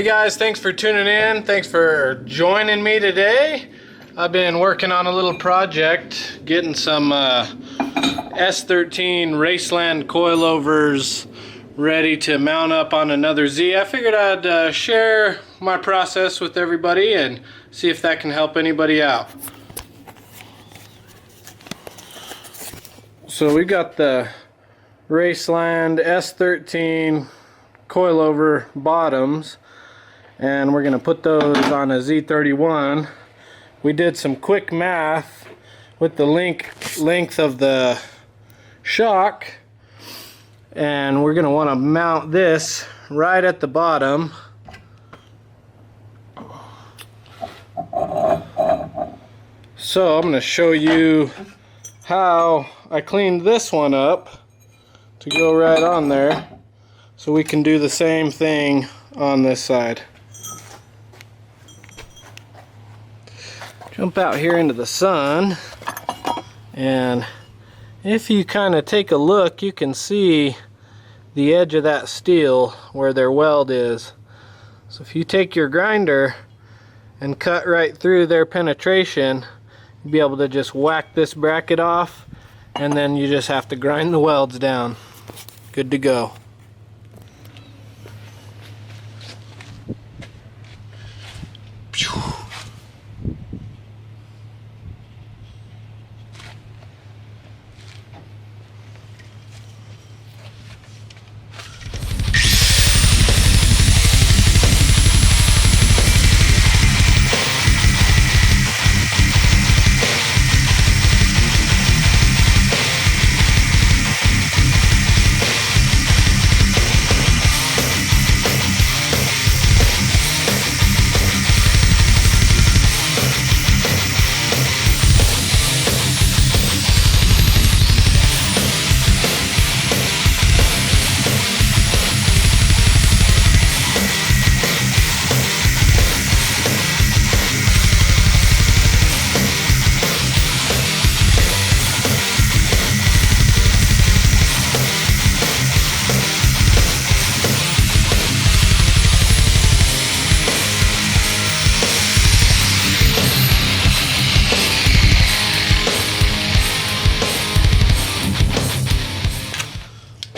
guys, thanks for tuning in. Thanks for joining me today. I've been working on a little project, getting some S13 raceland coilovers ready to mount up on another Z. I figured I'd share my process with everybody and see if that can help anybody out. So we got the raceland S13 coilover bottoms, and we're going to put those on a Z31. We did some quick math with the length of the shock, and we're going to want to mount this right at the bottom. So I'm going to show you how I cleaned this one up to go right on there, so we can do the same thing on this side. Jump out here into the sun, and if you kind of take a look, you can see the edge of that steel where their weld is. So if you take your grinder and cut right through their penetration, you'll be able to just whack this bracket off, and then you just have to grind the welds down. Good to go.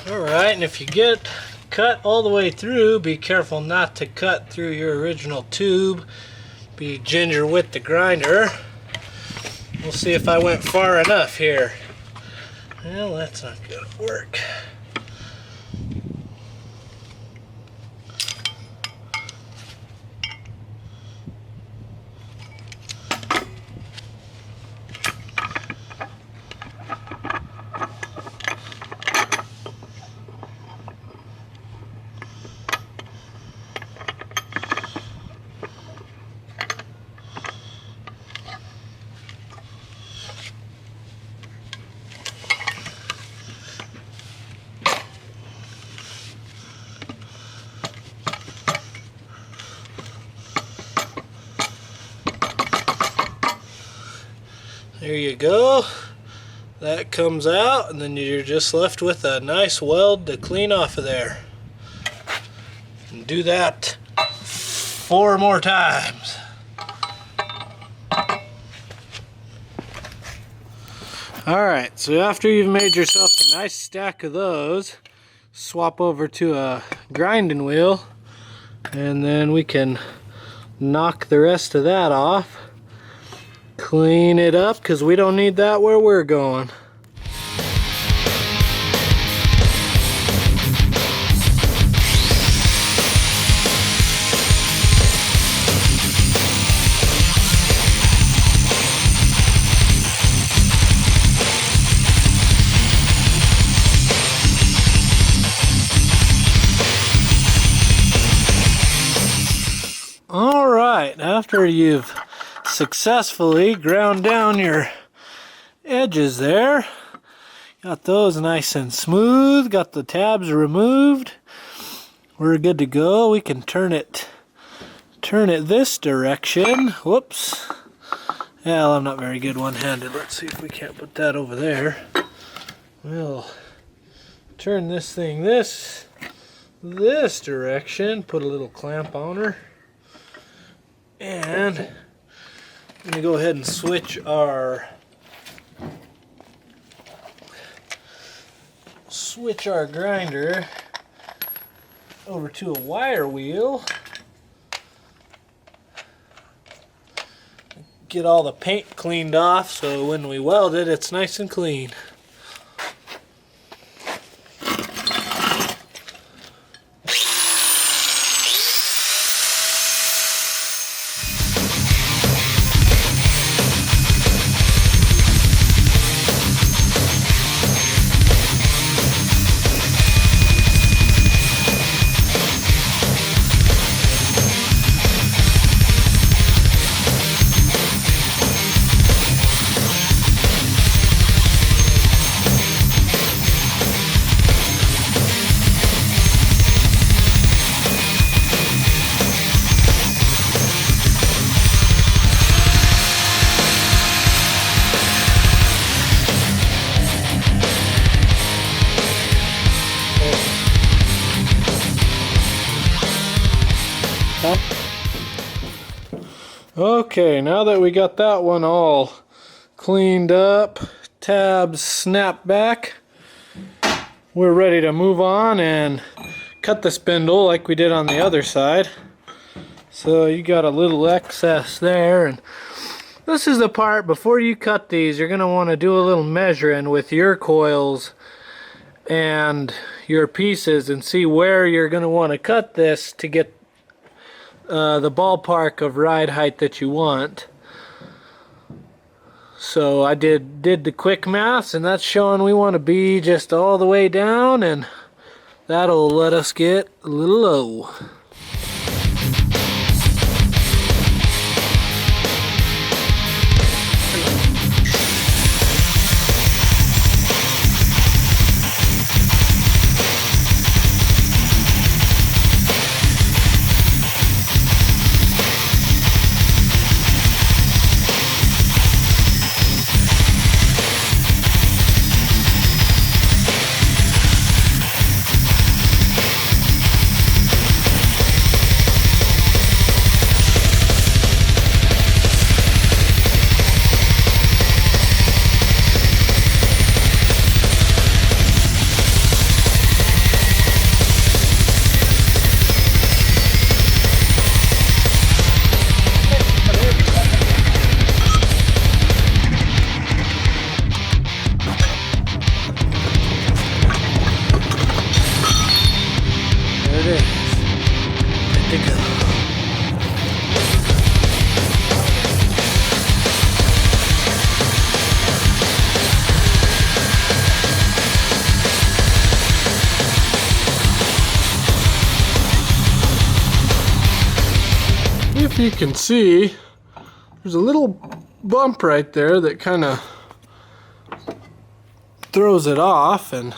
Alright, and if you get cut all the way through, be careful not to cut through your original tube. Be ginger with the grinder. We'll see if I went far enough here. Well, that's not gonna work. There you go. That comes out, and then you're just left with a nice weld to clean off of there. And do that 4 more times. Alright, so after you've made yourself a nice stack of those, swap over to a grinding wheel, and then we can knock the rest of that off. Clean it up, because we don't need that where we're going. All right, after you've successfully ground down your edges there, got those nice and smooth, got the tabs removed, we're good to go. We can turn it this direction. Whoops. Well, I'm not very good one-handed. Let's see if we can't put that over there. We'll turn this thing this this direction, put a little clamp on her, and I'm going to go ahead and switch our grinder over to a wire wheel. Get all the paint cleaned off so when we weld it, it's nice and clean. Okay, now that we got that one all cleaned up, tabs snapped back, we're ready to move on and cut the spindle like we did on the other side. So you got a little excess there, and this is the part before you cut these, you're going to want to do a little measuring with your coils and your pieces and see where you're going to want to cut this to get the ballpark of ride height that you want. So I did the quick maths, and that's showing we want to be just all the way down, and that'll let us get a little low. If you can see, there's a little bump right there that kind of throws it off and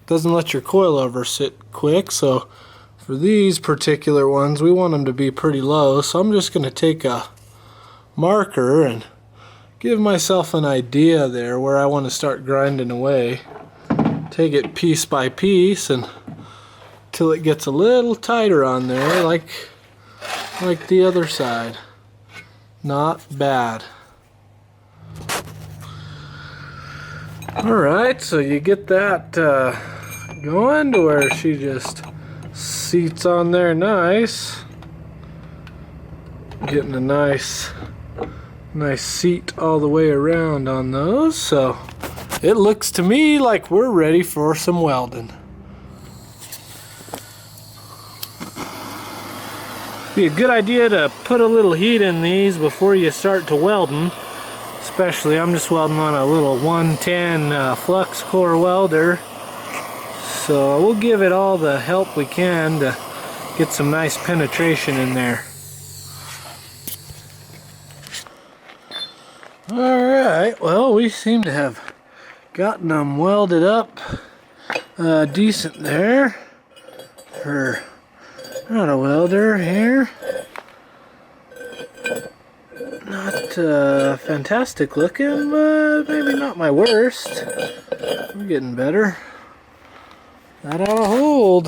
doesn't let your coilover sit quick. So for these particular ones, we want them to be pretty low. So I'm just going to take a marker and give myself an idea there where I want to start grinding away. Take it piece by piece and till it gets a little tighter on there, like the other side. Not bad. Alright, so you get that going to where she just seats on there nice. Getting a nice seat all the way around on those, so it looks to me like we're ready for some welding. Be a good idea to put a little heat in these before you start to weld them. Especially, I'm just welding on a little 110 flux core welder. So we'll give it all the help we can to get some nice penetration in there. Alright, well, we seem to have gotten them welded up decent there. Not a welder here. Not fantastic looking, but maybe not my worst. We're getting better. That ought to hold.